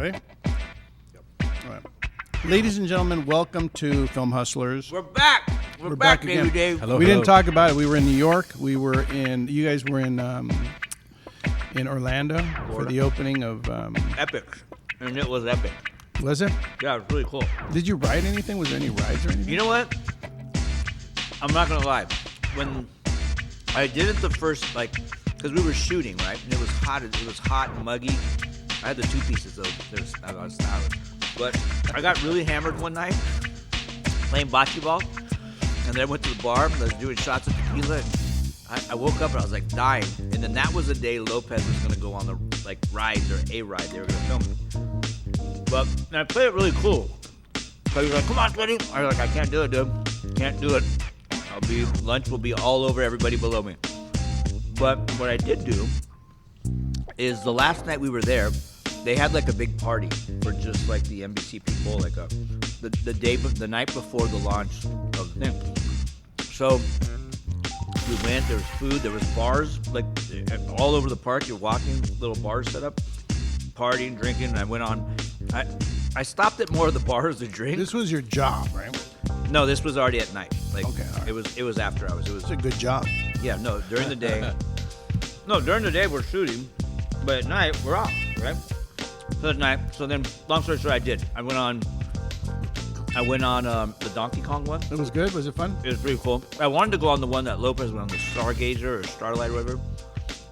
Ready? Yep. All right. Ladies and gentlemen, welcome to Film Hustlers. We're back. We're back, again. Dave. Hello. We didn't talk about it. We were in New York. You guys were in Orlando for the opening of. Epic. And it was epic. Was it? Yeah, it was really cool. Did you ride anything? Was there any rides or anything? You know what? I'm not going to lie. When I did it the first, because we were shooting, right? And it was hot. It was hot and muggy. I had the two pieces, though. I was stylish. But I got really hammered one night playing bocce ball. And then I went to the bar. I was doing shots of tequila. And I woke up and I was like dying. And then that was the day Lopez was going to go on the rides or a ride. They were going to film it. But and I played it really cool. So he was like, "Come on, Teddy." I was like, "I can't do it, dude. Can't do it. Lunch will be all over everybody below me." But what I did do is the last night we were there, they had a big party for just the NBC people, the night before the launch of the thing. So we went. There was food. There was bars all over the park. You're walking, little bars set up, partying, drinking. And I went on. I stopped at more of the bars to drink. This was your job, right? No, this was already at night. Okay, all right. It was after hours. It was It's a good job. yeah. No, during the day. No, during the day we're shooting, but at night we're off, right? So at night. So then, long story short, I did. I went on the Donkey Kong one. It was good. Was it fun? It was pretty cool. I wanted to go on the one that Lopez went on, the Stargazer or Starlight or whatever.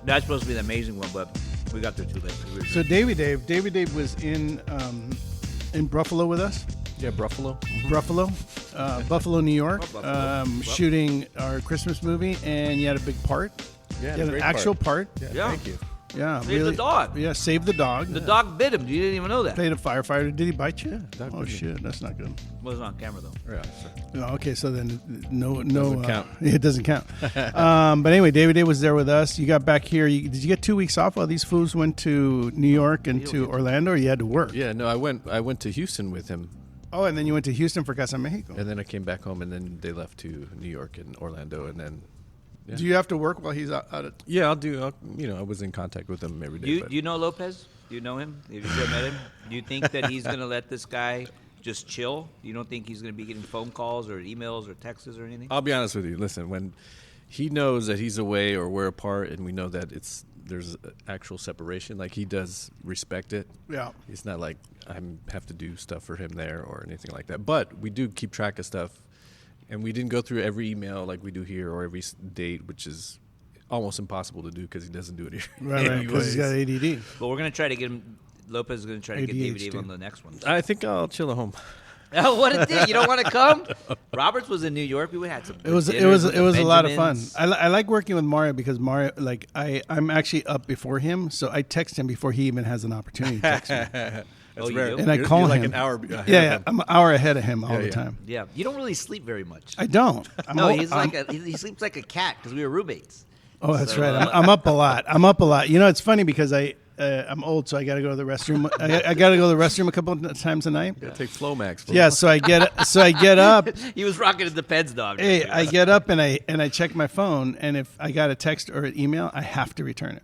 That's supposed to be the amazing one, but we got there too late. So Davey Dave was in Buffalo with us. Yeah, Buffalo. Buffalo, New York, Buffalo. shooting our Christmas movie, and you had a big part. Yeah, You had an actual part. Yeah. Thank you. Yeah, Save the dog. Yeah, save the dog. The dog bit him. You didn't even know that. Played a firefighter. Did he bite you? dog Oh bit me. shit, that's not good. Wasn't on camera though. Yeah, so. Oh, okay, so then no, Doesn't count. It doesn't count. But anyway, David was there with us. You got back here. Did you get 2 weeks off while these fools went to New York and to Orlando, or you had to work? Yeah, no, I went to Houston with him, Oh, and then you went to Houston for Casa Mexico. and then I came back home, and then they left to New York and Orlando, and then. Yeah. Do you have to work while he's out of? Yeah, I was in contact with him every day. Do you know Lopez? Do you know him? Have you ever met him? Do you think that he's going to let this guy just chill? You don't think he's going to be getting phone calls or emails or texts or anything? I'll be honest with you. Listen, when he knows that he's away or we're apart, and we know that there's actual separation, he does respect it. Yeah. It's not like I have to do stuff for him there or anything like that. But we do keep track of stuff, and we didn't go through every email like we do here or every date, which is almost impossible to do because he doesn't do it here. Right, because he's got ADD. But we're going to try to get him. Lopez is going to try to get ADHD. David on the next one. I think I'll chill at home. Oh, what a dick! You don't want to come? Roberts was in New York. We had some. It was a lot of fun. I like working with Mario because Mario, I'm actually up before him, so I text him before he even has an opportunity to text me. That's you rare. do? And I You're- call you're him. like an hour ahead Yeah, of him. I'm an hour ahead of him all the yeah. time. Yeah, you don't really sleep very much. I don't. He sleeps like a cat because we were roommates. Oh, that's So, right. I'm up a lot. You know, it's funny because I'm old, so I got to go to the restroom. I got to go to the restroom a couple of times a night. Gotta take Flomax. Bro. Yeah, so I get up. He was rocking his Depends dog. Hey, I get up and I check my phone, and if I got a text or an email, I have to return it.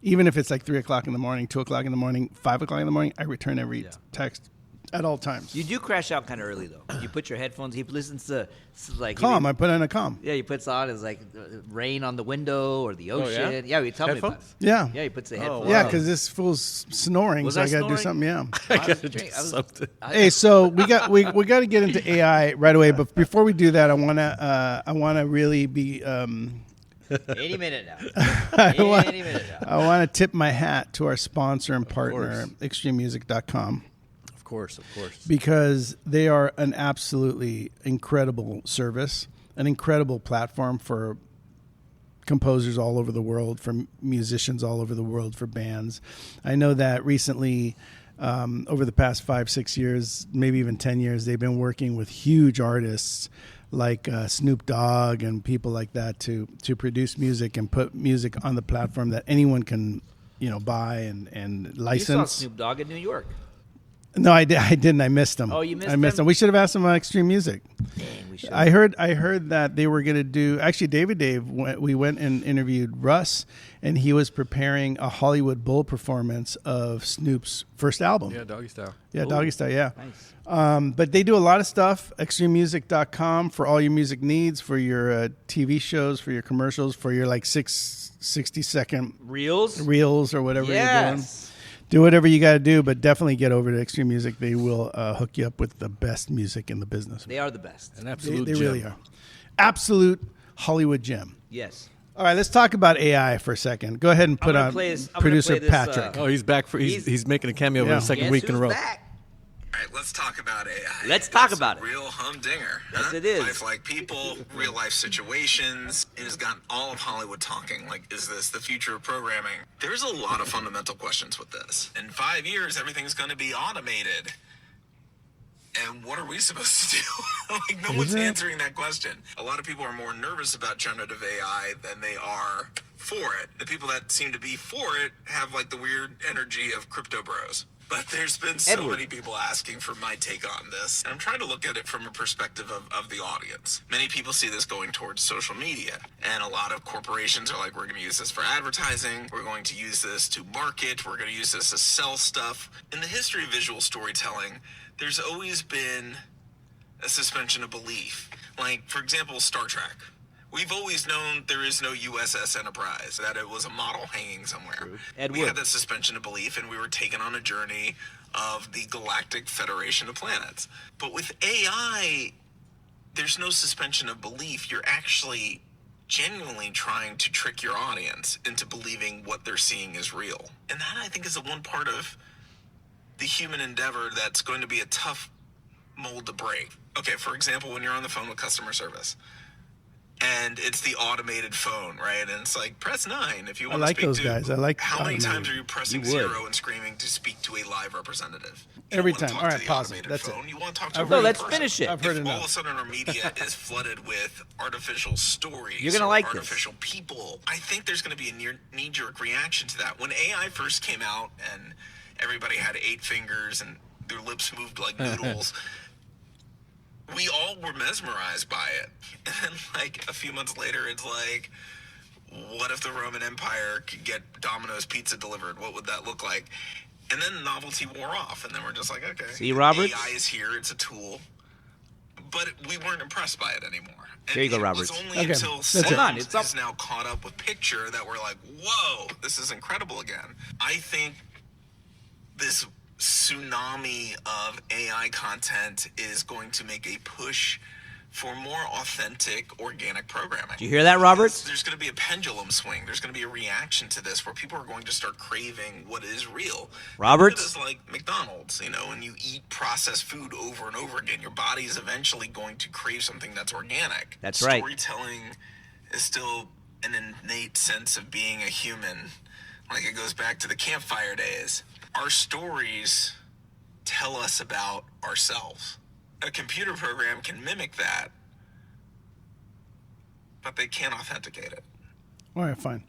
Even if it's 3 o'clock in the morning, 2 o'clock in the morning, 5 o'clock in the morning, I return every text at all times. You do crash out kind of early though. You put your headphones. He listens to Calm. I put in a calm. Yeah, he puts on his rain on the window or the Oh, yeah? ocean. Yeah, he tell me about it. Headphones? Yeah. Yeah, he puts the headphones. Yeah, on. because this fool's snoring, Was so I I got to do snoring? something. Yeah. I gotta do something. Hey, so we got to get into AI right away, but before we do that, I wanna really be 80 minute now. 80 minute now. I want to tip my hat to our sponsor and partner, extrememusic.com, Of course. because they are an absolutely incredible service, an incredible platform for composers all over the world, for musicians all over the world, for bands. I know that recently, over the past 5-6 years, maybe even 10 years, they've been working with huge artists like Snoop Dogg and people like that to produce music and put music on the platform that anyone can buy and You saw license. Snoop Dogg in New York. No, I didn't. I missed them. Oh, you missed I missed them? them. We should have asked them on Extreme Music. Dang, we should. I heard that they were going to do. Actually, we went and interviewed Russ, and he was preparing a Hollywood Bowl performance of Snoop's first album. Yeah, Doggy Style. Yeah, Ooh. Doggy Style. Yeah. Nice. But they do a lot of stuff. ExtremeMusic.com for all your music needs, for your TV shows, for your commercials, for your like 60-second Reels? reels or whatever you're doing. Yes. Do whatever you got to do, but definitely get over to Extreme Music. They will hook you up with the best music in the business. They are the best. An They absolute really gem. are. Absolute Hollywood gem. Yes. All right, let's talk about AI for a second. Go ahead and put gonna on play this- I'm gonna producer play this, Patrick. Oh, he's back for he's making a cameo for Yeah. the second Guess week in a who's row. back? All right, let's talk about AI. Let's talk It's about it. Real humdinger. Yes, it is. Lifelike people, real life situations. It has got all of Hollywood talking. Like, is this the future of programming? There's a lot of fundamental questions with this. In 5 years, everything's going to be automated. And what are we supposed to do? Like, no one's it? answering that question. A lot of people are more nervous about generative AI than they are for it. The people that seem to be for it have like the weird energy of crypto bros. But there's been so Edward. many people asking for my take on this. And I'm trying to look at it from a perspective of the audience. Many people see this going towards social media. And a lot of corporations are like, we're going to use this for advertising. We're going to use this to market. We're going to use this to sell stuff. In the history of visual storytelling, there's always been a suspension of belief. Like, for example, Star Trek. We've always known there is no USS Enterprise, that it was a model hanging somewhere. Ed We Wood. had that suspension of belief, and we were taken on a journey of the Galactic Federation of Planets. But with AI, there's no suspension of belief. You're actually genuinely trying to trick your audience into believing what they're seeing is real. And that, I think, is the one part of the human endeavor that's going to be a tough mold to break. Okay, for example, when you're on the phone with customer service, and it's the automated phone, right? And it's like, press 9 if you want like to speak those to. guys. I like How many automated. times are you pressing You would. 0 and screaming to speak to a live representative? You Every don't wanna time. talk All to right, the pause it. automated That's it. phone. You want to talk to I've a heard real let's person. finish it. I've heard If all enough. of a sudden our media is flooded with artificial stories, You're gonna or like this. artificial people, I think there's going to be a knee-jerk reaction to that. When AI first came out and everybody had 8 fingers and their lips moved like noodles, we all were mesmerized by it. And then, like, a few months later, it's like, what if the Roman Empire could get Domino's pizza delivered? What would that look like? And then novelty wore off, and then we're just like, okay. See, Roberts? AI is here, it's a tool. But we weren't impressed by it anymore. And There you go, it Roberts. was only Okay, until that's it. Hold on, sound it's up. is now caught up with picture that we're like, whoa, this is incredible again. I think this tsunami of AI content is going to make a push for more authentic organic programming. Do you hear that, Roberts? There's going to be a pendulum swing. There's going to be a reaction to this where people are going to start craving what is real. Roberts? It is like McDonald's, you know, when you eat processed food over and over again, your body is eventually going to crave something that's organic. That's right. Storytelling is still an innate sense of being a human. Like, it goes back to the campfire days. Our stories tell us about ourselves. A computer program can mimic that, but they can't authenticate it. All right, fine.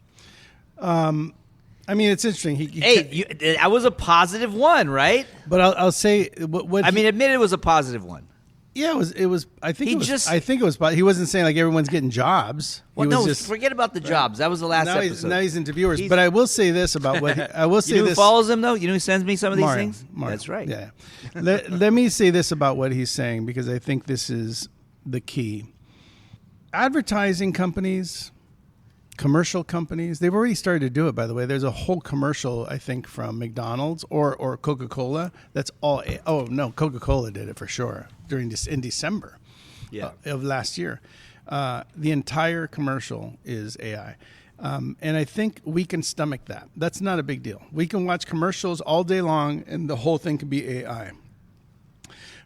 I mean, it's interesting. Hey, that was a positive one, right? but I'll say what I mean, admit it was a positive one. yeah, it was. I think He it was. just- I think it was. He wasn't saying like everyone's getting jobs. Well, he was no, just, forget about the jobs. That was the last now episode. he's interviewers. He's- But I will say this about what I will say you know who this. follows him, though? You know who sends me some of these Mario, things? Mario. That's right. Yeah. let me say this about what he's saying because I think this is the key. Advertising companies, commercial companies, they've already started to do it, by the way. There's a whole commercial, I think, from McDonald's or Coca-Cola. That's all. Oh, no, Coca-Cola did it for sure in December of last year. The entire commercial is AI. And I think we can stomach that. That's not a big deal. We can watch commercials all day long and the whole thing can be AI.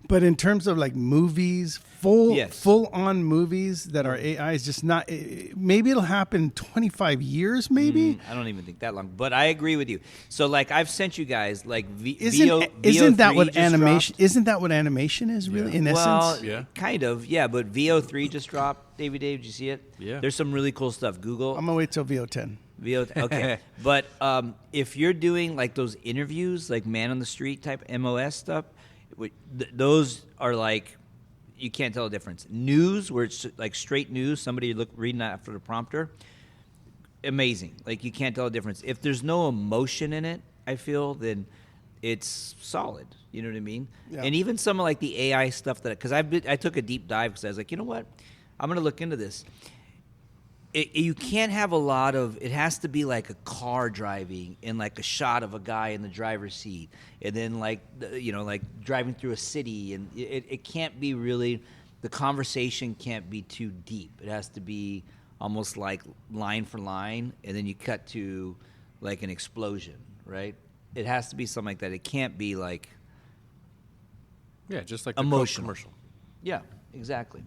But in terms of like movies, full on movies that are AI is just not. Maybe it'll happen in 25 years. Maybe I don't even think that long, but I agree with you. So, like, I've sent you guys like isn't that what VO3 just animation? dropped. Isn't that what animation is really in Well, essence? Yeah. kind of, yeah. But VO3 just dropped. Dave, did you see it? Yeah. There's some really cool stuff. Google. I'm gonna wait till VO10. Okay. But if you're doing like those interviews, like man on the street type MOS stuff, those are like, you can't tell the difference. News, where it's like straight news, somebody reading that after the prompter, amazing. Like you can't tell the difference. If there's no emotion in it, I feel, then it's solid. You know what I mean? Yeah. And even some of like the AI stuff because I took a deep dive because I was like, you know what, I'm gonna look into this. You can't have a lot of. It has to be like a car driving and like a shot of a guy in the driver's seat, and then like like driving through a city, and it can't be really. The conversation can't be too deep. It has to be almost like line for line, and then you cut to like an explosion, right? It has to be something like that. It can't be like just like the Coke emotional commercial. Yeah, exactly.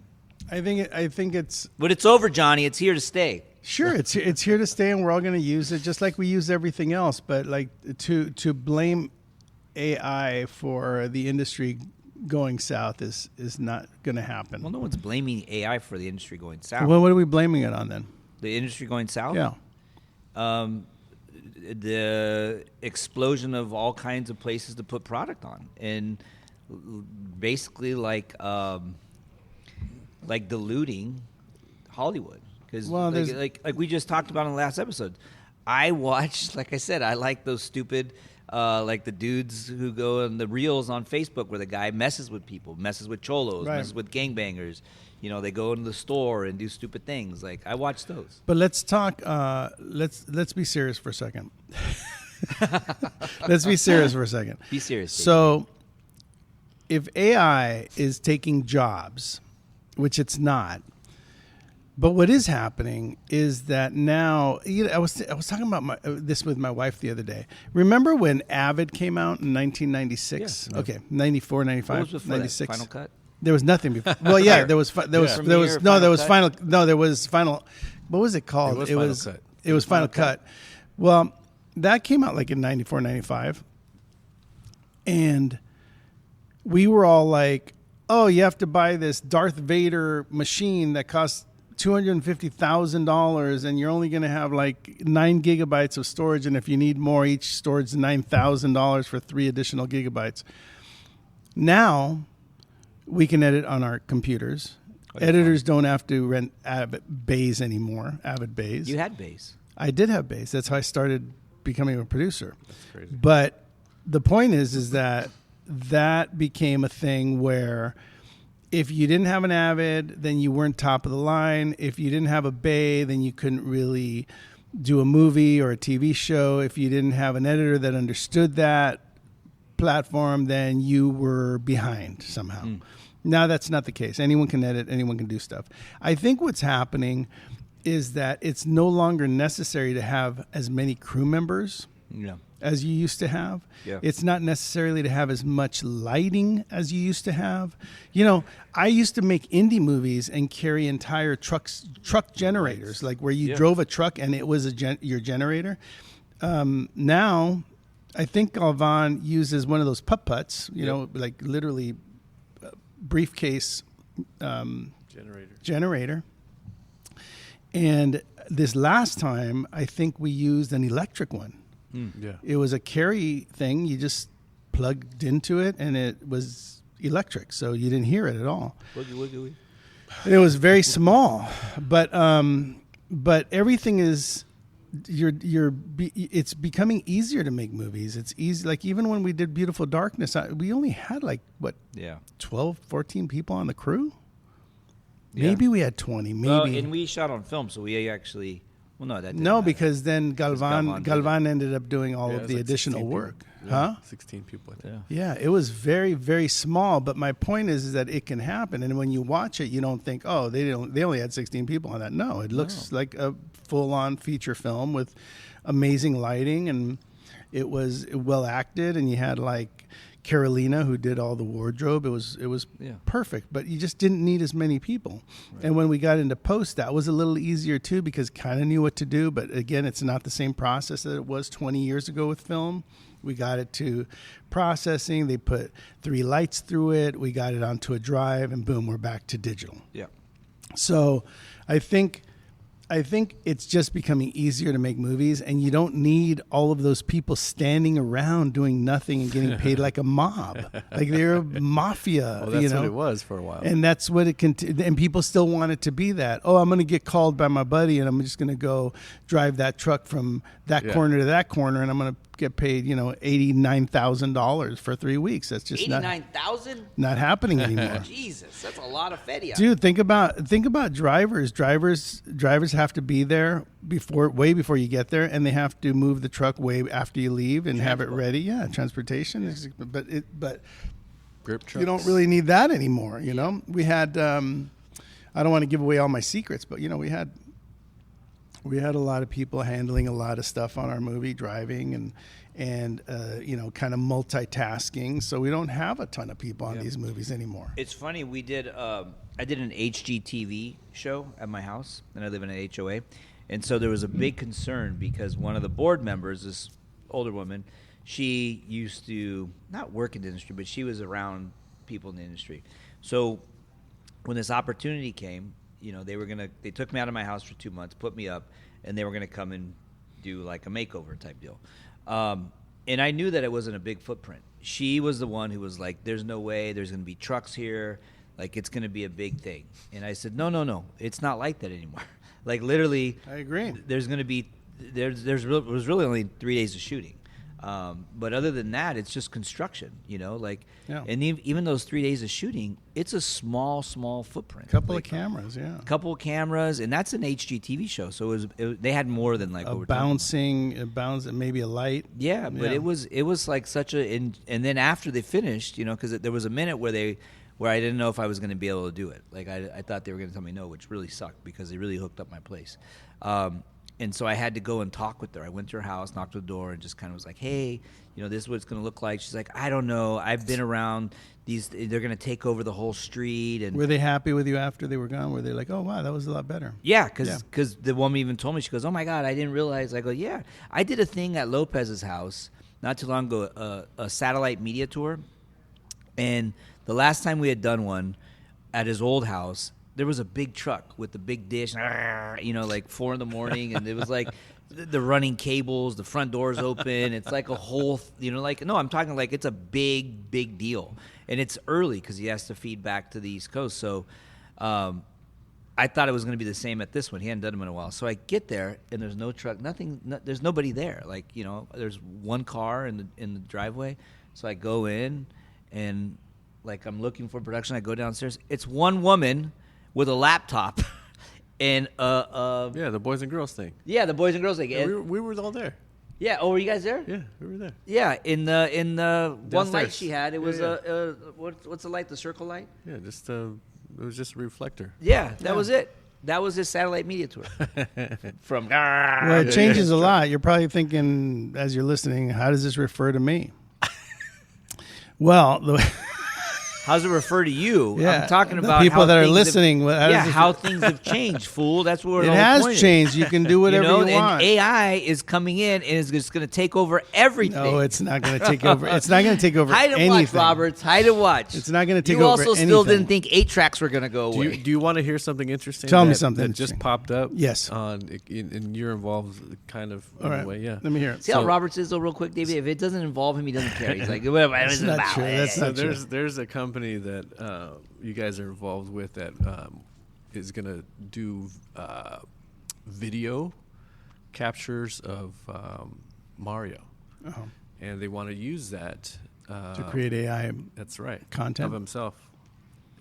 I think it's But it's over, Johnny. It's here to stay. sure it's here to stay, and we're all going to use it just like we use everything else. But like to blame AI for the industry going south is not going to happen. Well, no one's blaming AI for the industry going south. Well, what are we blaming it on then? The industry going south? Yeah. The explosion of all kinds of places to put product on, and basically like diluting Hollywood. Because like we just talked about in the last episode, I watched, like I said, I like those stupid like the dudes who go on the reels on Facebook where the guy messes with people, messes with cholos, Right. messes with gangbangers. They go into the store and do stupid things. Like I watch those. But let's talk. Let's be serious for a second. Let's be serious for a second. Be serious. Dave. So, if AI is taking jobs, which it's not, but what is happening is that now, I was talking about this with my wife the other day. Remember when Avid came out in 1996? Yeah. Okay, 94, 95, What was before that? 96. Final Cut? There was nothing before. Well, yeah, there was Premiere, final. Cut? No, there was final. What was it called? It was Final Cut. It was Final Cut. Well, that came out like in 94, 95. And we were all like, oh, you have to buy this Darth Vader machine that costs $250,000 and you're only going to have like 9 gigabytes of storage. And if you need more, each storage is $9,000 for 3 additional gigabytes. Now we can edit on our computers. Editors don't have to rent Avid Bays anymore. Avid Bays. You had base. I did have Bays. That's how I started becoming a producer. That's crazy. But the point is that became a thing where if you didn't have an Avid, then you weren't top of the line. If you didn't have a Bay, then you couldn't really do a movie or a TV show. If you didn't have an editor that understood that platform, then you were behind somehow. Now that's not the case. Anyone can edit, anyone can do stuff. I think what's happening is that it's no longer necessary to have as many crew members as you used to have. Yeah. It's not necessarily to have as much lighting as you used to have. I used to make indie movies and carry entire truck generators, like where you drove a truck and it was your generator. Now, I think Galvan uses one of those putt-putts, like literally briefcase generator. And this last time, I think we used an electric one. Yeah. It was a carry thing. You just plugged into it, and it was electric, so you didn't hear it at all. Woogie. It was very small, but everything is it's becoming easier to make movies. It's easy. Like even when we did Beautiful Darkness, we only had 12, 14 people on the crew. Yeah. Maybe we had 20. Maybe. Well, and we shot on film, so we actually. Well, no, that didn't No, matter. because then Galvan Galvan ended up doing all Yeah, of it the was like additional 16 work. people. Huh? 16 people, I think. Yeah, it was very, very small. But my point is that it can happen, and when you watch it, you don't think, oh, they only had 16 people on that. No, it looks like a full-on feature film with amazing lighting, and it was well acted, and you had like Carolina who did all the wardrobe. It was perfect, but you just didn't need as many people. Right. And when we got into post, that was a little easier too because kind of knew what to do. But again, it's not the same process that it was 20 years ago with film. We got it to processing. They put 3 lights through it. We got it onto a drive, and boom, we're back to digital. Yeah. So I think I think it's just becoming easier to make movies, and you don't need all of those people standing around doing nothing and getting paid like a mob. Like they're a mafia. Well, that's you know? what it was for a while. And that's what it and people still want it to be that. Oh, I'm going to get called by my buddy, and I'm just going to go drive that truck from that corner to that corner, and I'm going to get paid, $89,000 for 3 weeks. That's just $89,000? not happening anymore. Jesus, that's a lot of fedia. Dude, think about drivers. Drivers have to be there way before you get there, and they have to move the truck way after you leave and have it ready. Yeah, transportation. Yeah. But Grip trucks. you don't really need that anymore. We had. I don't want to give away all my secrets, but we had a lot of people handling a lot of stuff on our movie, driving and kind of multitasking. So we don't have a ton of people on these movies anymore. It's funny. We did. I did an HGTV show at my house, and I live in an HOA, and so there was a big concern because one of the board members, this older woman, she used to not work in the industry, but she was around people in the industry. So when this opportunity came, they took me out of my house for 2 months, put me up, and they were gonna come and do like a makeover type deal. And I knew that it wasn't a big footprint. She was the one who was like, there's no way there's going to be trucks here. Like, it's going to be a big thing. And I said, no. It's not like that anymore. Like, literally. I agree. There's going to be, there was really only 3 days of shooting. But other than that, it's just construction, And even those 3 days of shooting, it's a small footprint. Couple of cameras, yeah. Couple of cameras, and that's an HGTV show. So they had more than like a bouncing, maybe a light. Yeah, but it was like such a, and then after they finished, because there was a minute where I didn't know if I was going to be able to do it. Like I thought they were going to tell me no, which really sucked because they really hooked up my place. And so I had to go and talk with her. I went to her house, knocked on the door, and just kind of was like, hey, this is what it's going to look like. She's like, I don't know. I've been around these. They're going to take over the whole street. And were they happy with you after they were gone? Were they like, oh, wow, that was a lot better? Yeah, because the woman even told me, she goes, oh, my God, I didn't realize. I go, yeah. I did a thing at Lopez's house not too long ago, a satellite media tour. And the last time we had done one at his old house, there was a big truck with the big dish, like 4 a.m, and it was like the running cables, the front doors open. It's like a whole, I'm talking like it's a big deal, and it's early because he has to feed back to the East Coast. So, I thought it was going to be the same at this one. He hadn't done them in a while. So I get there and there's no truck, there's nobody there. Like there's one car in the driveway. So I go in and like I'm looking for production. I go downstairs. It's one woman with a laptop and the Boys and Girls thing. Yeah, the Boys and Girls thing. Yeah, we were all there. Yeah. Oh, were you guys there? Yeah, we were there. Yeah, in the one light Downstairs. she had, it was what's the light? The circle light. Yeah, it was just a reflector. Yeah, that was it. That was his satellite media tour. From well, it changes a lot. You're probably thinking as you're listening, how does this refer to me? Well, how does it refer to you? Yeah, I'm talking the about people how that are things listening. How things have changed, fool. That's where it the whole has point changed. Is. You can do whatever you want. And AI is coming in and is just going to take over everything. No, it's not going to take over. It's not going to take over Hide and anything. watch, Roberts. Hide and watch. It's not going to take you over also anything. still didn't think 8 tracks were going to go away. Do you want to hear something interesting? Tell me something that interesting. just popped up. Yes. And you're involved kind of in All right. a way. Yeah. Let me hear it. See how Roberts is though, real quick, David. If it doesn't involve him, he doesn't care. He's like, whatever. It's not about true. That's So not true. there's a company that you guys are involved with that is going to do video captures of Mario, and they want to use that To create AI. That's right, content? of himself.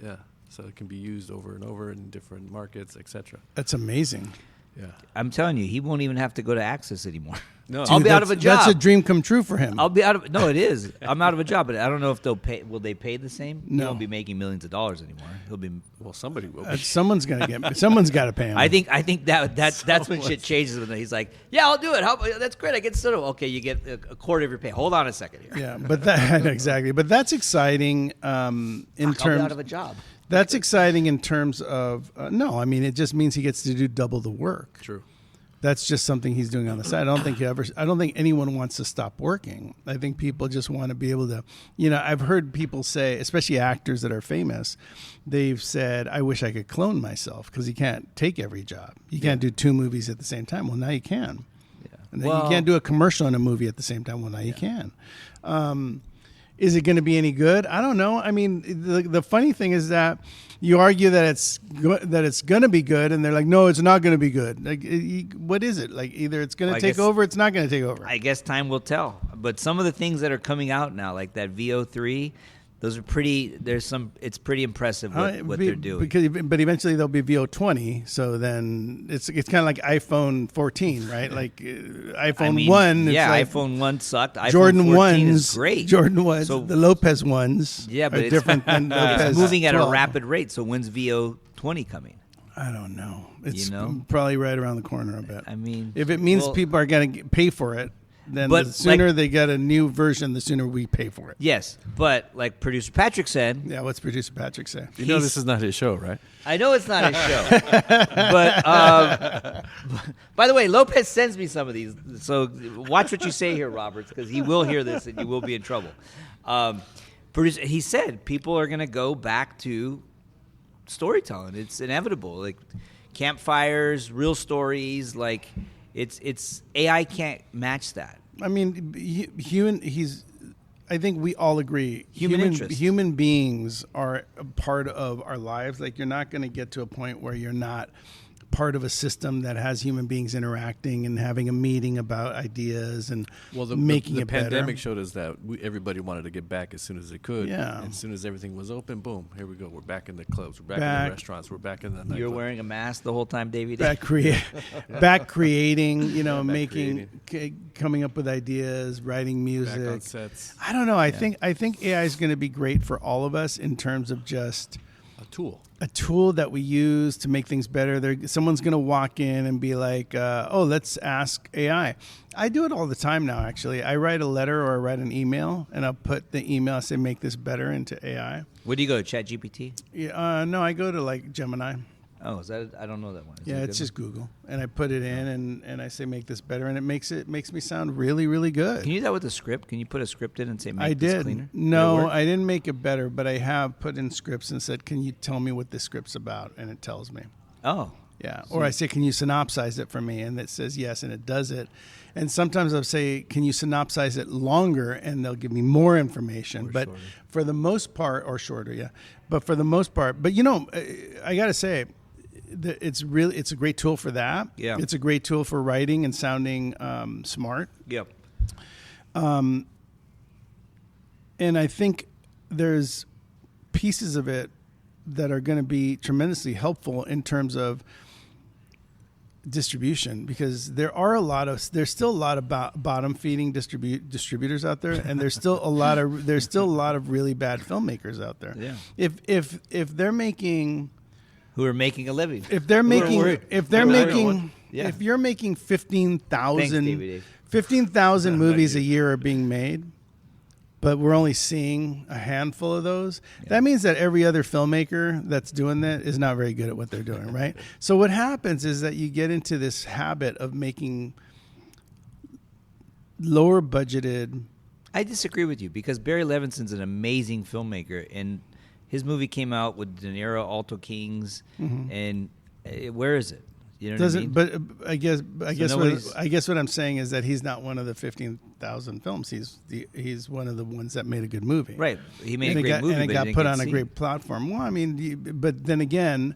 Yeah, so it can be used over and over in different markets, etc. That's amazing. Yeah. I'm telling you, he won't even have to go to Access anymore. No. I'll be out of a job. That's a dream come true for him. I'll be out of no. It is. I'm out of a job, but I don't know if they'll pay. Will they pay the same? He No. won't be making millions of dollars anymore. He'll be. Well, somebody will be. Someone's gonna get. Someone's got to pay him. I think that's when shit changes. When he's like, yeah, I'll do it. That's great. I get sort of okay. You get a quarter of your pay. Hold on a second here. Yeah, but that exactly. But that's exciting. In I'll be terms out of a job. That's exciting in terms of no. I mean, it just means he gets to do double the work. True. That's just something he's doing on the side. I don't think anyone wants to stop working. I think people just want to be able to, I've heard people say, especially actors that are famous, they've said, I wish I could clone myself because you can't take every job. You can't do 2 movies at the same time. Well, now you can. Yeah. And then you can't do a commercial and a movie at the same time. Well, now you can. Is it going to be any good? I don't know. I mean, the funny thing is that you argue that it's going to be good, and they're like, no, it's not going to be good. Like, what is it? Like, either it's going to take over, it's not going to take over. I guess time will tell. But some of the things that are coming out now, like that VO3, those are pretty. It's pretty impressive what they're doing. But eventually there'll be VO20. So then it's kind of like iPhone 14, right? Like iPhone 1. Yeah, like iPhone 1 sucked. Jordan iPhone 14 1s is great. Jordan 1s. So, the Lopez ones. Yeah, but are different than Lopez. It's moving at 12. a rapid rate. So when's VO20 coming? I don't know. It's probably right around the corner a bit. I mean, if it means people are going to pay for it, then the sooner they get a new version, the sooner we pay for it. Yes, but like producer Patrick said. Yeah, what's producer Patrick say? You know this is not his show, right? I know it's not his show. But by the way, Lopez sends me some of these. So watch what you say here, Roberts, because he will hear this and you will be in trouble. He said people are going to go back to storytelling. It's inevitable. Like campfires, real stories, like it's AI can't match that. I mean, I think we all agree. Human beings are a part of our lives. Like, you're not going to get to a point where you're not part of a system that has human beings interacting and having a meeting about ideas and making it better. The pandemic showed us that everybody wanted to get back as soon as they could. Yeah. As soon as everything was open, boom, here we go. We're back in the clubs. We're back in the restaurants. We're back in the nightclubs. You're wearing a mask the whole time, Davey? Back creating, coming up with ideas, writing music. Back on sets. I don't know. I think AI is going to be great for all of us in terms of just a tool that we use to make things better. Someone's going to walk in and be like, let's ask AI. I do it all the time now, actually. I write a letter or I write an email, and I'll put the email, I say, make this better into AI. Where do you go, ChatGPT? No, I go to like Gemini. Oh, is that? I don't know that one. It's just Google, and I put it in, and I say make this better, and it makes me sound really, really good. Can you do that with a script? Can you put a script in and say make this cleaner? No, I didn't make it better, but I have put in scripts and said, can you tell me what this script's about? And it tells me. Oh. Yeah. Or I say, can you synopsize it for me? And it says yes, and it does it. And sometimes I'll say, can you synopsize it longer? And they'll give me more information. But shorter. For the most part, or shorter, yeah. But for the most part, I got to say, it's a great tool for that. Yeah. It's a great tool for writing and sounding smart. Yep. And I think there's pieces of it that are going to be tremendously helpful in terms of distribution, because there's still a lot of bottom feeding distributors out there, and there's still a lot of really bad filmmakers out there. Yeah. If they're making who are making a living. If you're making 15,000 movies a year are being made, but we're only seeing a handful of those, that means that every other filmmaker that's doing that is not very good at what they're doing, right? So what happens is that you get into this habit of making lower budgeted. I disagree with you, because Barry Levinson's an amazing filmmaker, and his movie came out with De Niro, Alto Kings, and where is it? You know what I mean? But I guess what I'm saying is that he's not one of the 15,000 films. He's one of the ones that made a good movie. Right. He made a great movie, and it got put on a great platform. Well, I mean, but then again,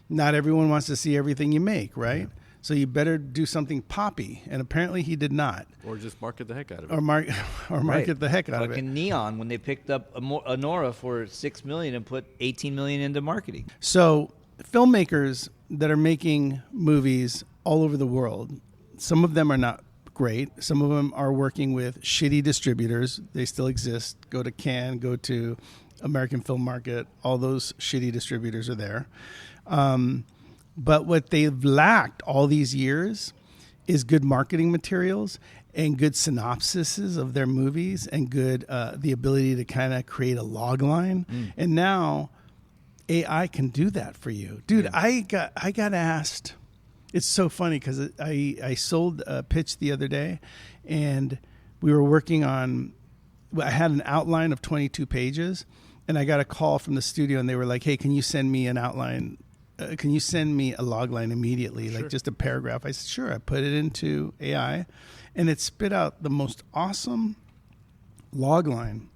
not everyone wants to see everything you make, right? Yeah. So you better do something poppy, and apparently he did not. Or just market the heck out of it. Or market the heck out of it. Like in Neon, when they picked up Anora for $6 million and put $18 million into marketing. So filmmakers that are making movies all over the world, some of them are not great. Some of them are working with shitty distributors. They still exist. Go to Cannes, go to American Film Market. All those shitty distributors are there. But what they've lacked all these years is good marketing materials and good synopsises of their movies and good the ability to kind of create a log line. And now AI can do that for you. Dude, I got asked It's so funny because I sold a pitch the other day, and we were working on. I had an outline of 22 pages, and I got a call from the studio, and they were like, "Hey, can you send me an outline? Can you send me a log line immediately, like just a paragraph?" I said, "Sure." I put it into AI, and it spit out the most awesome log line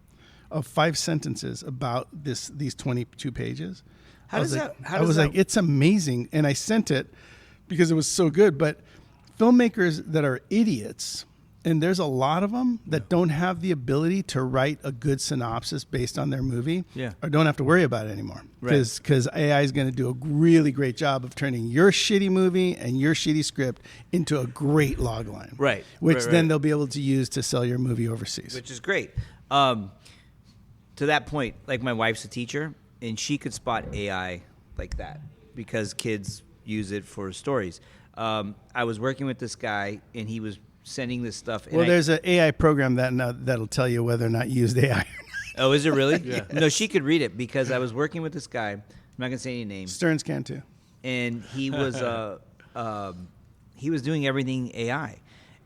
of 5 sentences about these 22 pages. How I does was that? like, How I does was that? like, it's amazing, and I sent it because it was so good. But filmmakers that are idiots, and there's a lot of them that don't have the ability to write a good synopsis based on their movie, Yeah. or don't have to worry about it anymore, Right. because AI is going to do a really great job of turning your shitty movie and your shitty script into a great log line, Right. Which Right, then right. they'll be able to use to sell your movie overseas. Which is great. To that point, like my wife's a teacher, and she could spot AI like that because kids use it for stories. I was working with this guy, and he was sending this stuff. And Well, there's an AI program that'll tell you whether or not you used AI or not. Oh, is it really? Yeah. No, she could read it because I was working with this guy. I'm not gonna say any names. Stearns can too. And he was doing everything AI,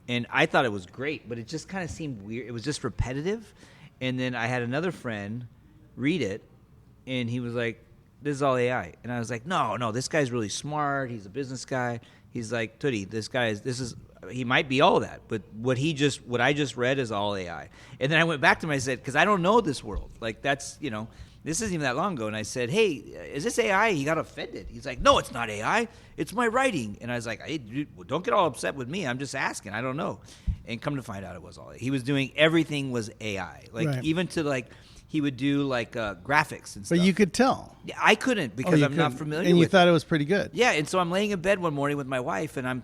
and I thought it was great, but it just kind of seemed weird. It was just repetitive. And then I had another friend read it, and he was like, "This is all AI," and I was like, "No, this guy's really smart. He's a business guy." He's like, "Tootie, he might be all that, but what I just read is all AI." And then I went back to him. I said, "Because I don't know this world. Like that's this isn't even that long ago." And I said, "Hey, is this AI?" He got offended. He's like, "No, it's not AI. It's my writing." And I was like, "Hey, dude, don't get all upset with me. I'm just asking. I don't know." And come to find out, it was all AI. He was doing everything was AI. Like Right. even to like he would do like graphics and stuff. But you could tell. Yeah, I couldn't because you I'm not couldn't. familiar. And you with thought it. it was pretty good. Yeah, and so I'm laying in bed one morning with my wife, and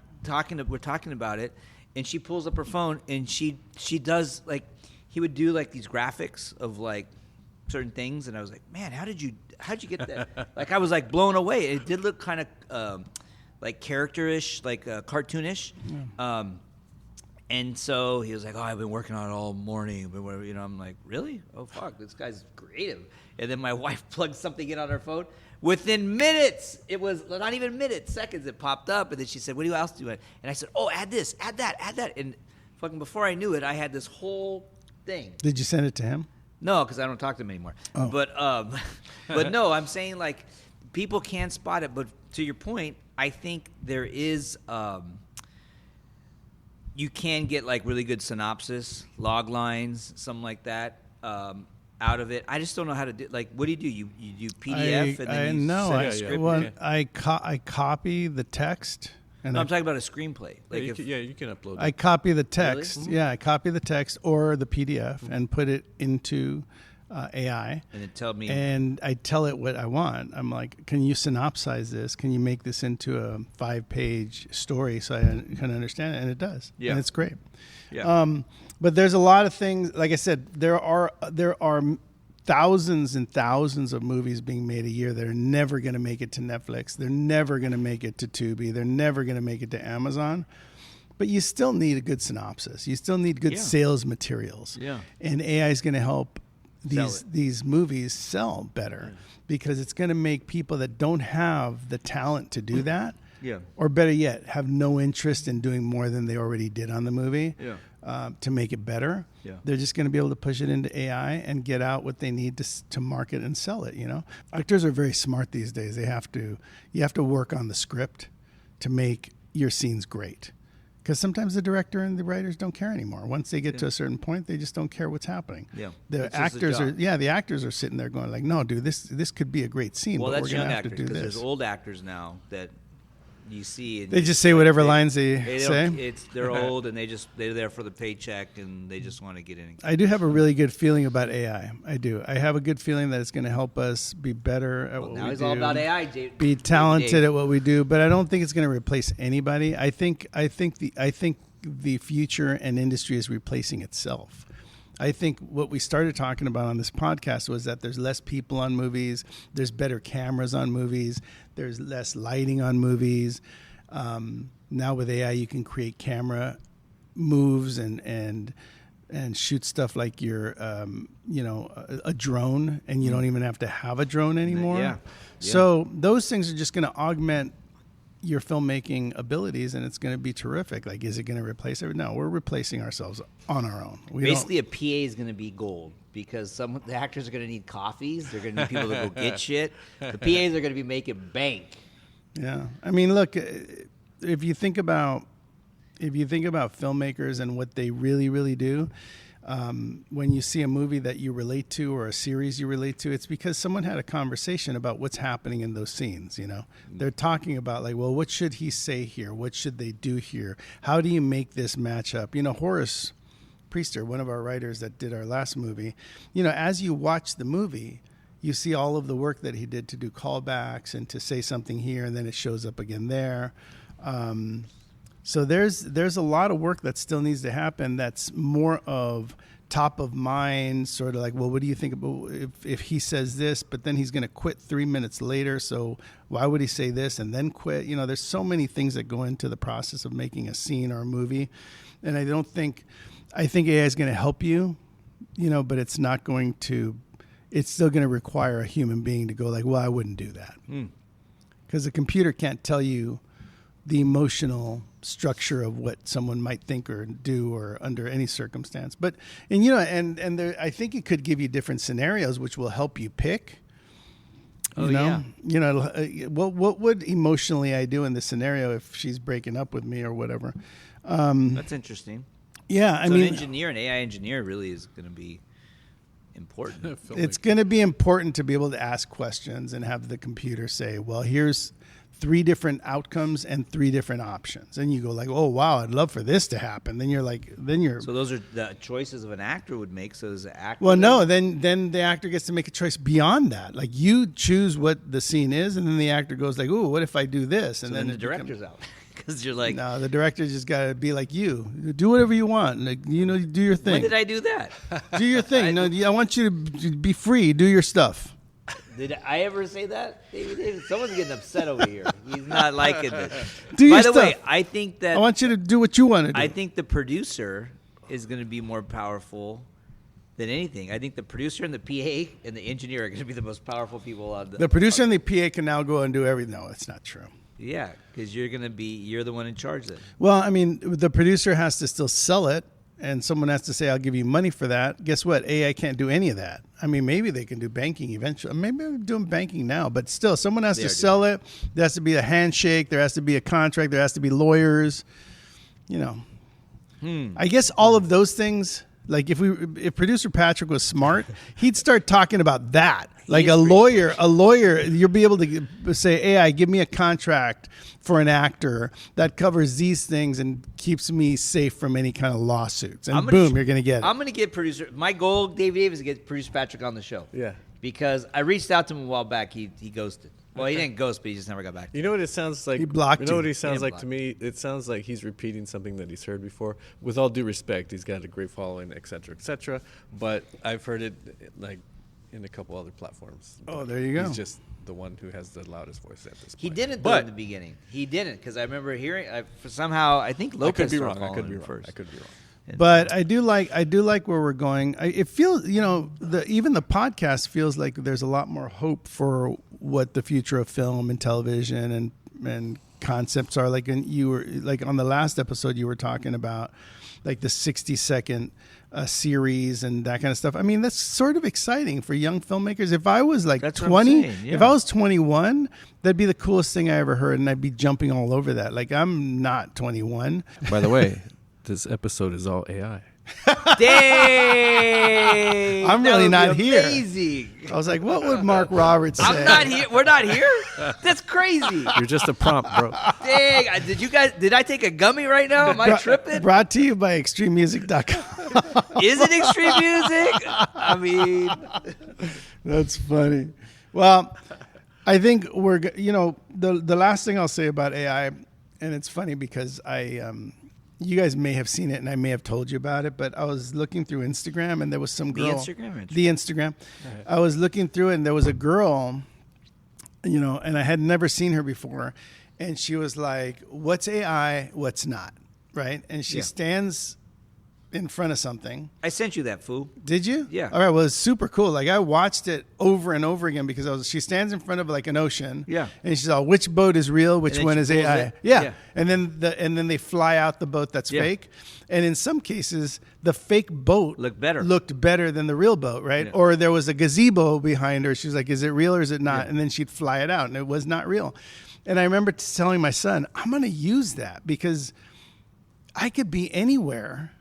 we're talking about it, and she pulls up her phone, and she does like he would do like these graphics of like certain things, and I was like, man, how'd you get that? Like I was like blown away. It did look kind of like characterish, like cartoonish. And so he was like, "Oh, I've been working on it all morning." But I'm like, "Really? Oh fuck, this guy's creative." And then my wife plugged something in on her phone. Within minutes, it was not even minutes, seconds. It popped up, and then she said, "What else do you want?" And I said, "Oh, add this, add that, add that." And fucking before I knew it, I had this whole thing. Did you send it to him? No, because I don't talk to him anymore. Oh. But no, I'm saying like people can spot it. But to your point, I think there is. You can get like really good synopsis, log lines, something like that out of it. I just don't know how to do. Like, what do? You do PDF and then you send a script? I copy the text. And No, I'm talking about a screenplay. Like you can upload it. I copy the text. Really? Yeah, I copy the text or the PDF and put it into AI. and it tell me. And I tell it what I want. I'm like, can you synopsize this? Can you make this into a 5-page story so I can understand it? And it does. Yeah. And it's great. Yeah. But there's a lot of things. Like I said, there are thousands and thousands of movies being made a year that are never going to make it to Netflix. They're never going to make it to Tubi. They're never going to make it to Amazon. But you still need a good synopsis. You still need good sales materials. Yeah. And AI is going to help Sell these movies sell better because it's going to make people that don't have the talent to do that, or better yet, have no interest in doing more than they already did on the movie, to make it better. Yeah. They're just going to be able to push it into AI and get out what they need to market and sell it. Actors are very smart these days. You have to work on the script to make your scenes great. Because sometimes the director and the writers don't care anymore. Once they get to a certain point, they just don't care what's happening. Yeah. The It's just a actors job. the actors are sitting there going like, no, dude, this could be a great scene, Well, but that's we're going young to have to actors do because this. there's old actors now that you see. And They just say whatever they- lines they don't- say. They're old and they're there for the paycheck and they just want to get in. I do have a really good feeling about AI. I do. I have a good feeling that it's going to help us be better at what Now we he's do. all about AI. Dave. Be talented Dave. at what we do, but I don't think it's going to replace anybody. I think the future and industry is replacing itself. I think what we started talking about on this podcast was that there's less people on movies, there's better cameras on movies, there's less lighting on movies. Now with AI, you can create camera moves and shoot stuff like you're, a drone, and you don't even have to have a drone anymore. Yeah. So those things are just going to augment your filmmaking abilities, and it's going to be terrific. Like, is it going to replace it? No, we're replacing ourselves on our own. Basically, a PA is going to be gold because the actors are going to need coffees. They're going to need people to go get shit. The PAs are going to be making bank. Yeah, I mean, look, if you think about filmmakers and what they really, really do, when you see a movie that you relate to or a series you relate to, it's because someone had a conversation about what's happening in those scenes. You know, they're talking about like, well, what should he say here? What should they do here? How do you make this match up? You know, Horace Priester, one of our writers that did our last movie, you know, as you watch the movie, you see all of the work that he did to do callbacks and to say something here, and then it shows up again there. So there's a lot of work that still needs to happen. That's more of top of mind, sort of like, well, what do you think about if he says this, but then he's going to quit 3 minutes later? So why would he say this and then quit? You know, there's so many things that go into the process of making a scene or a movie, and I think AI is going to help you, you know, but it's not going to. It's still going to require a human being to go like, well, I wouldn't do that, because the computer can't tell you the emotional structure of what someone might think or do or under any circumstance. But, and you know, and there, I think it could give you different scenarios, which will help you pick. You know, what would emotionally I do in this scenario if she's breaking up with me or whatever? That's interesting. Yeah, I so mean, an AI engineer really is going to be important. It's going to be important to be able to ask questions and have the computer say, well, here's 3 different outcomes and 3 different options. And you go like, oh, wow, I'd love for this to happen. Then you're. So those are the choices of an actor would make. So as an actor. Well, no, then the actor gets to make a choice beyond that. Like you choose what the scene is, and then the actor goes like, oh, what if I do this? And then the director's out. Because you're like. No, the director just got to be like you. Do whatever you want. Like, you know, do your thing. When did I do that? Do your thing. I want you to be free. Do your stuff. Did I ever say that, David? Someone's getting upset over here. He's not liking this. By the way, I think that I want you to do what you want to do. I think the producer is going to be more powerful than anything. I think the producer and the PA and the engineer are going to be the most powerful people on the producer and the PA can now go and do everything. No, it's not true. Yeah, because you're the one in charge then. Well, I mean, the producer has to still sell it, and someone has to say, I'll give you money for that. Guess what? AI can't do any of that. I mean, maybe they can do banking eventually. Maybe they're doing banking now, but still, someone has to sell it. There has to be a handshake. There has to be a contract. There has to be lawyers. You know, I guess all of those things. Like if producer Patrick was smart, he'd start talking about that. Like a lawyer, you'll be able to say, AI, give me a contract for an actor that covers these things and keeps me safe from any kind of lawsuits. And boom, you're going to get it. I'm going to get producer. My goal, David Davis, is to get producer Patrick on the show. Yeah. Because I reached out to him a while back. He ghosted. Well, he didn't ghost, but he just never got back to me. You know what it sounds like? He blocked You know you. what he sounds like blocked. to me? It sounds like he's repeating something that he's heard before. With all due respect, he's got a great following, et cetera, et cetera. But I've heard it like in a couple other platforms. Oh, there you go. He's just the one who has the loudest voice at this point. He didn't though in the beginning. He didn't because I remember hearing somehow I think I Lopez could be started wrong. I could following be him wrong. first. I could be wrong. But I do like where we're going. It feels, you know, even the podcast feels like there's a lot more hope for what the future of film and television and concepts are. Like, and you were like on the last episode, you were talking about like the 60-second series and that kind of stuff. I mean, that's sort of exciting for young filmmakers. If I was like That's what I'm 20, saying, yeah. if I was 21, that'd be the coolest thing I ever heard, and I'd be jumping all over that. Like, I'm not 21. By the way, this episode is all AI. Dang! I'm That really would not be here. amazing. I was like, what would Mark Roberts say? I'm not here. We're not here. That's crazy. You're just a prompt, bro. Dang! Did I take a gummy right now? Am I tripping? Brought to you by ExtremeMusic.com. Is it extreme music? I mean, That's funny. Well, I think the last thing I'll say about AI, and it's funny because you guys may have seen it and I may have told you about it, but I was looking through Instagram and there was some girl. The Instagram. I was looking through it and there was a girl, you know, and I had never seen her before. And she was like, what's AI? What's not? Right. And she stands in front of something. I sent you that, fool. Did you? Yeah. All right. Well, it's super cool. Like I watched it over and over again because she stands in front of like an ocean. Yeah. And she's all, which boat is real? Which then one she is pulls AI? it. Yeah. Yeah. And then they fly out the boat that's Yeah. fake. And in some cases, the fake boat Looked better. Looked better than the real boat, right? Yeah. Or there was a gazebo behind her. She was like, is it real or is it not? Yeah. And then she'd fly it out and it was not real. And I remember telling my son, I'm going to use that because I could be anywhere.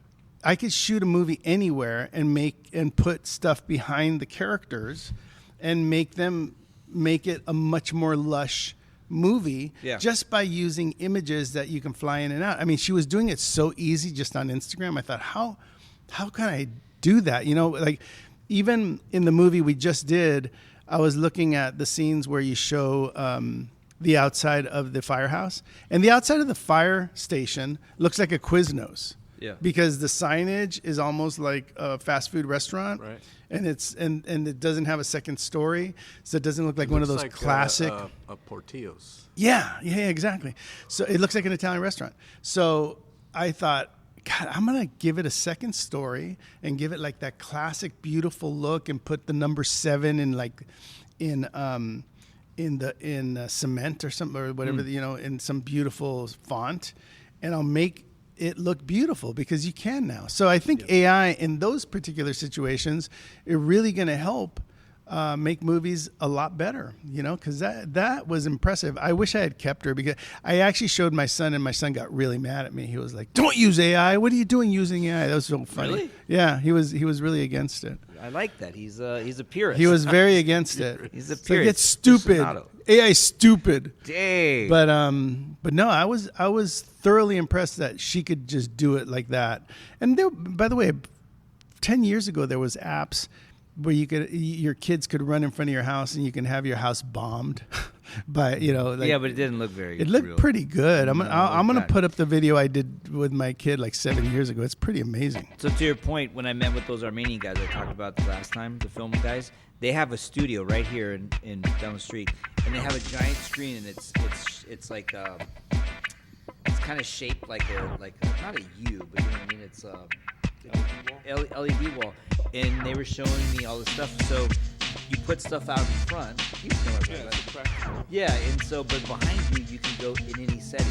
I could shoot a movie anywhere and put stuff behind the characters and make it a much more lush movie just by using images that you can fly in and out. I mean, she was doing it so easy just on Instagram. I thought, how can I do that? You know, like even in the movie we just did, I was looking at the scenes where you show the outside of the firehouse, and the outside of the fire station looks like a Quiznos. Yeah. Because the signage is almost like a fast food restaurant. Right. And and it doesn't have a second story, so it doesn't look like one of those classic. A Portillo's. Yeah, exactly. So it looks like an Italian restaurant. So I thought, God, I'm gonna give it a second story and give it like that classic, beautiful look, and put the number 7 in cement or something or whatever, in some beautiful font, and I'll make it look beautiful because you can now. So I think AI in those particular situations is really going to help make movies a lot better, because that was impressive. I wish I had kept her because I actually showed my son and my son got really mad at me. He was like, don't use AI. What are you doing using AI? That was so funny. Really? Yeah, he was really against it. I like that. He's a purist. He was very against it. He's a It's like, purist. it's stupid. Aficionado. AI is stupid. Dang. But no, I was thoroughly impressed that she could just do it like that. And there, by the way, 10 years ago there was apps where your kids could run in front of your house and you can have your house bombed by but it didn't look very. It looked real. pretty good. I'm gonna bad. put up the video I did with my kid like 7 years ago. It's pretty amazing. So to your point, when I met with those Armenian guys I talked about the last time, the film guys, they have a studio right here in down the street, and they have a giant screen, and it's like it's kind of shaped like not a U, but you know what I mean. It's LED wall, and they were showing me all the stuff. So you put stuff out in front. You know what I'm talking about. Yeah, and so but behind you can go in any setting.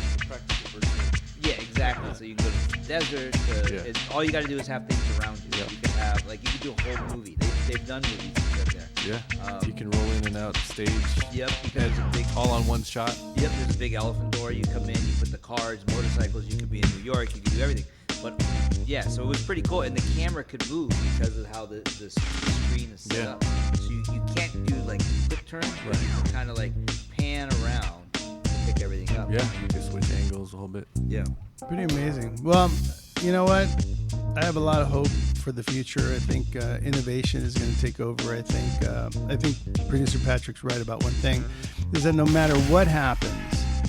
Yeah, exactly. So you can go to the desert. All you got to do is have things around you. You can have you can do a whole movie. They've done movies right there. Yeah, you can roll in and out stage. Yep, because there's a big all on one shot. Yep, there's a big elephant door. You come in, you put the cars, motorcycles. You could be in New York. You could do everything. But yeah, so it was pretty cool, and the camera could move because of how the screen is set up. So you can't do like quick turns, but you can kind of like pan around and pick everything up. Yeah, you can switch angles a whole bit. Yeah. Pretty amazing. Well, you know what? I have a lot of hope for the future. I think innovation is going to take over. I think producer Patrick's right about one thing, is that no matter what happens,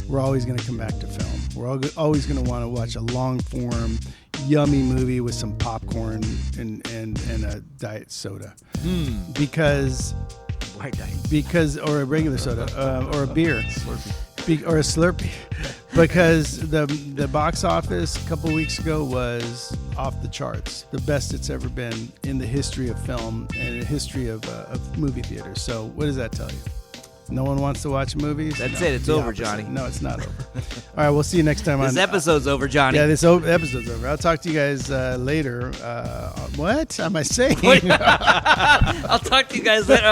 we're always going to come back to film. We're always going to want to watch a long-form, yummy movie with some popcorn and a diet soda. Because White diet. because or a regular soda or a beer or a Slurpee. Because the box office a couple weeks ago was off the charts, the best it's ever been in the history of film and the history of movie theaters. So what does that tell you? No one wants to watch movies? That's No, it. It's the over, opposite. Johnny. No, it's not over. All right, we'll see you next time on... This episode's over, Johnny. Yeah, this episode's over. I'll talk to you guys later. What am I saying? I'll talk to you guys later.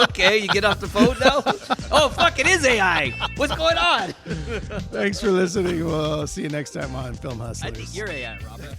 Okay, you get off the phone now? Oh, fuck, it is AI. What's going on? Thanks for listening. We'll see you next time on Film Hustlers. I think you're AI, Robert.